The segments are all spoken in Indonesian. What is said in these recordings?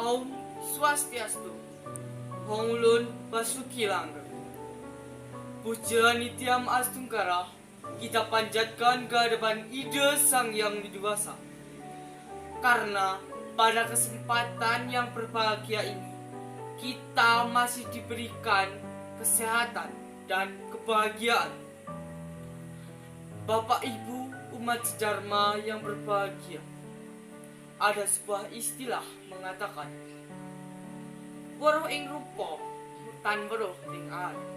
Om Swastiastu. Hongulun Basuki Langgeng. Puja Nitiam Astungkara kita panjatkan ke hadapan ide Sang Yang Widiwasa. Karena pada kesempatan yang berbahagia ini kita masih diberikan kesehatan dan kebahagiaan. Bapak Ibu umat Dharma yang berbahagia, ada sebuah istilah mengatakan weruh ing rupa tan weruh ing alat,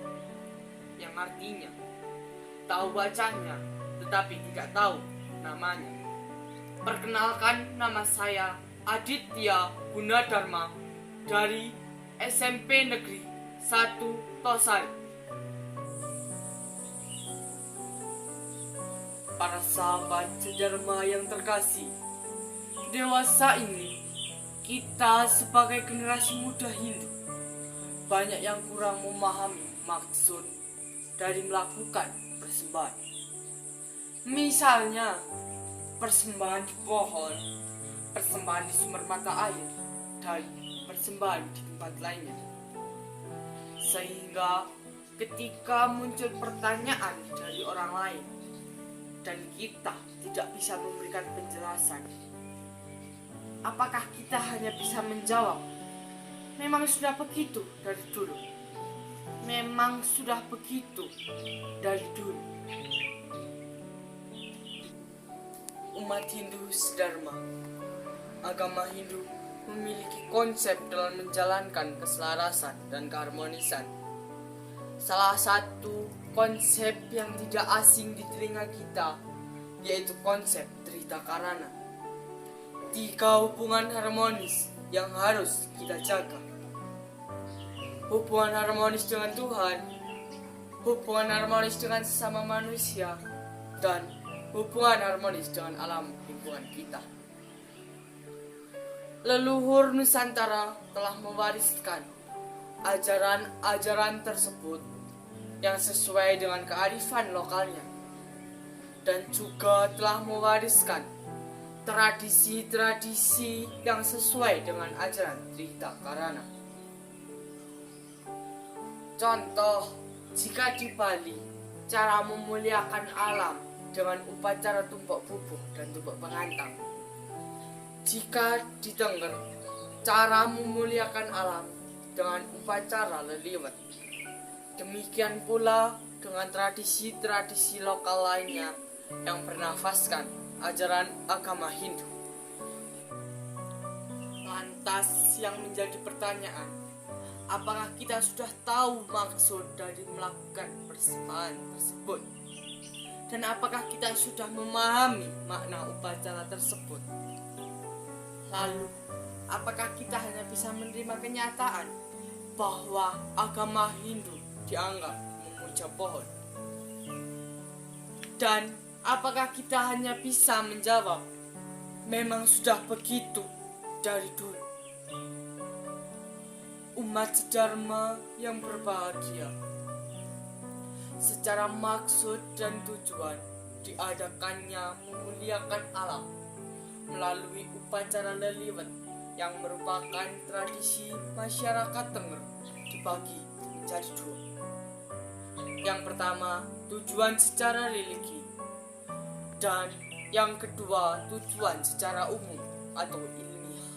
yang artinya tahu bacanya tetapi tidak tahu namanya. Perkenalkan, nama saya Aditya Gunadarma dari SMP Negeri 1 Tosari. Para sahabat Dharma yang terkasih, dewasa ini kita sebagai generasi muda Hindu banyak yang kurang memahami maksud dari melakukan persembahan. Misalnya persembahan di pohon, persembahan di sumber mata air, dan persembahan di tempat lainnya. Sehingga ketika muncul pertanyaan dari orang lain dan kita tidak bisa memberikan penjelasan, apakah kita hanya bisa menjawab, memang sudah begitu dari dulu. Memang sudah begitu dari dulu. Umat Hindu sedharma, agama Hindu memiliki konsep dalam menjalankan keselarasan dan keharmonisan. Salah satu konsep yang tidak asing di telinga kita yaitu konsep Trita Karana. 3 hubungan harmonis yang harus kita jaga. Hubungan harmonis dengan Tuhan, hubungan harmonis dengan sesama manusia, dan hubungan harmonis dengan alam lingkungan kita. Leluhur Nusantara telah mewariskan ajaran-ajaran tersebut yang sesuai dengan kearifan lokalnya, dan juga telah mewariskan tradisi-tradisi yang sesuai dengan ajaran Trita Karana. Contoh, jika di Bali, cara memuliakan alam dengan upacara tumpuk bubuh dan tumpuk pengantang. Jika di Tengger, cara memuliakan alam dengan upacara leliwet. Demikian pula dengan tradisi-tradisi lokal lainnya yang bernafaskan ajaran agama Hindu. Lantas yang menjadi pertanyaan, apakah kita sudah tahu maksud dari melakukan persembahan tersebut? Dan apakah kita sudah memahami makna upacara tersebut? Lalu, apakah kita hanya bisa menerima kenyataan bahwa agama Hindu dianggap memuja pohon? Dan apakah kita hanya bisa menjawab, memang sudah begitu dari dulu? Umat Dharma yang berbahagia, secara maksud dan tujuan diadakannya memuliakan alam melalui upacara leliwet yang merupakan tradisi masyarakat Tengger dibagi menjadi 2. Yang pertama, tujuan secara religi, dan yang kedua, tujuan secara umum atau ilmiah.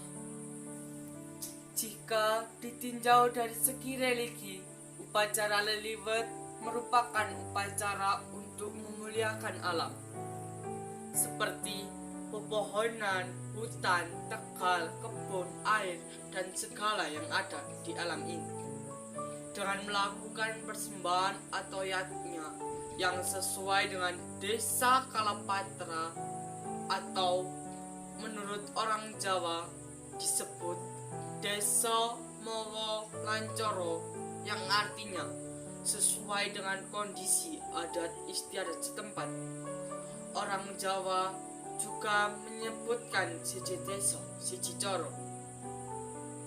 Jika ditinjau dari segi religi, upacara leliwet merupakan upacara untuk memuliakan alam, seperti pepohonan, hutan, tegal, kebun, air, dan segala yang ada di alam ini, dengan melakukan persembahan atau yatnya yang sesuai dengan desa Kalapatra, atau menurut orang Jawa disebut Desa Mowo Lancoro, yang artinya sesuai dengan kondisi adat istiadat setempat. Orang Jawa juga menyebutkan siji desa, siji coro,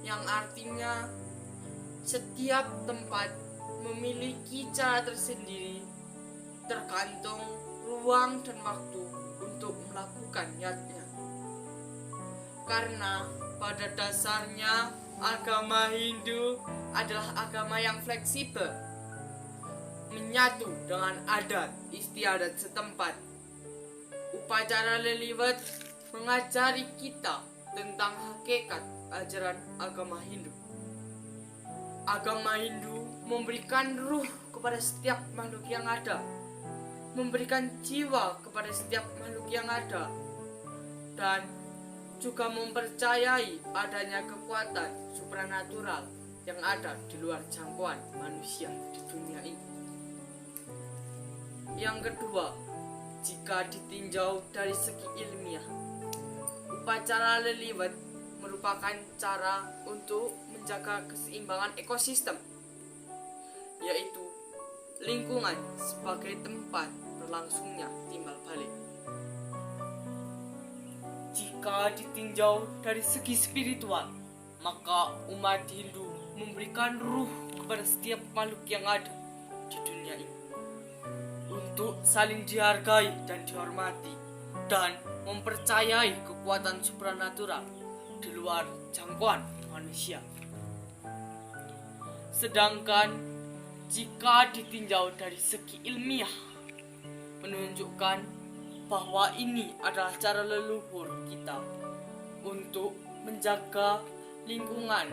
yang artinya setiap tempat memiliki cara tersendiri tergantung ruang dan waktu untuk melakukan yatnya. Karena pada dasarnya agama Hindu adalah agama yang fleksibel, menyatu dengan adat istiadat setempat. Upacara Leliwat mengajari kita tentang hakikat ajaran agama Hindu. Agama Hindu memberikan ruh kepada setiap makhluk yang ada, memberikan jiwa kepada setiap makhluk yang ada, dan juga mempercayai adanya kekuatan supranatural yang ada di luar jangkauan manusia di dunia ini. Yang kedua, jika ditinjau dari segi ilmiah, upacara Leliwat merupakan cara untuk menjaga keseimbangan ekosistem, yaitu lingkungan sebagai tempat berlangsungnya timbal balik. Jika ditinjau dari segi spiritual, maka umat Hindu memberikan ruh kepada setiap makhluk yang ada di dunia ini untuk saling dihargai dan dihormati, dan mempercayai kekuatan supranatural di luar jangkauan manusia. Sedangkan jika ditinjau dari segi ilmiah, menunjukkan bahwa ini adalah cara leluhur kita untuk menjaga lingkungan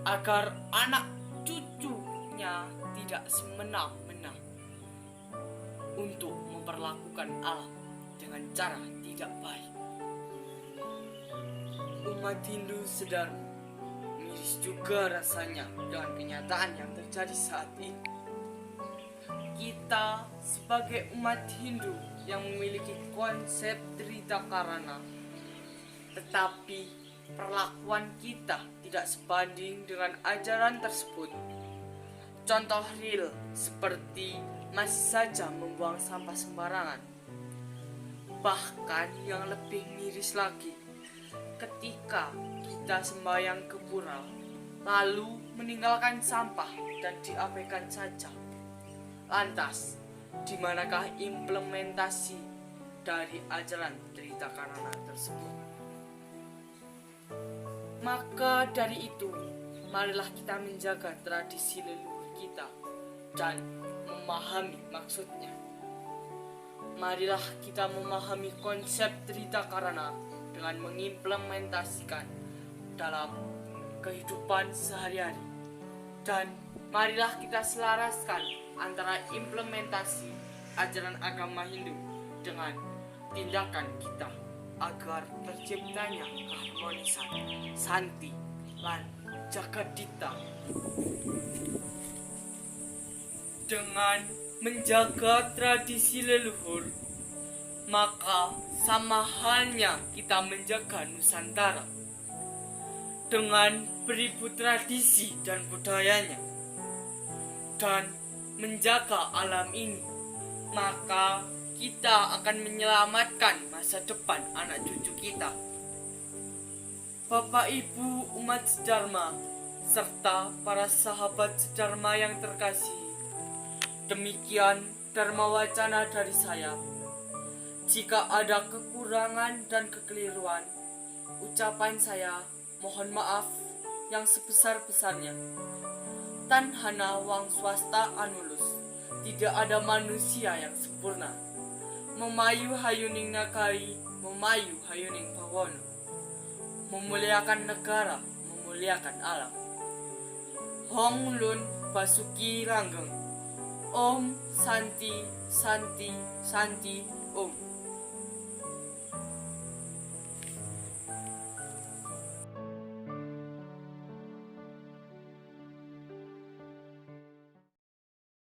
agar anak cucunya tidak semena-mena untuk memperlakukan alam dengan cara tidak baik. Umat Hindu sedang miris juga rasanya dengan kenyataan yang terjadi saat ini. Kita sebagai umat Hindu yang memiliki konsep Trita Karana, tetapi perlakuan kita tidak sebanding dengan ajaran tersebut. Contoh real seperti masih saja membuang sampah sembarangan. Bahkan yang lebih miris lagi, ketika kita sembahyang ke pura, lalu meninggalkan sampah dan diabaikan saja. Lantas, di manakah implementasi dari ajaran Trita Karana tersebut? Maka dari itu, marilah kita menjaga tradisi leluhur kita dan memahami maksudnya. Marilah kita memahami konsep Trita Karana dengan mengimplementasikan dalam kehidupan sehari-hari. Dan marilah kita selaraskan antara implementasi ajaran agama Hindu dengan tindakan kita agar terciptanya keharmonisan, santi, lan jagadita. Dengan menjaga tradisi leluhur, maka sama halnya kita menjaga Nusantara. Dengan beribu tradisi dan budayanya dan menjaga alam ini, maka kita akan menyelamatkan masa depan anak cucu kita. Bapak Ibu umat sedharma serta para sahabat sedharma yang terkasih, demikian Dharma Wacana dari saya. Jika ada kekurangan dan kekeliruan, ucapan saya mohon maaf yang sebesar-besarnya. Tan hana wang swasta anulus, tidak ada manusia yang sempurna. Memayu hayuning nagari, memayu hayuning bawono. Memuliakan negara, memuliakan alam. Hong Lun Basuki Langgeng. Om Santi Santi Santi Om.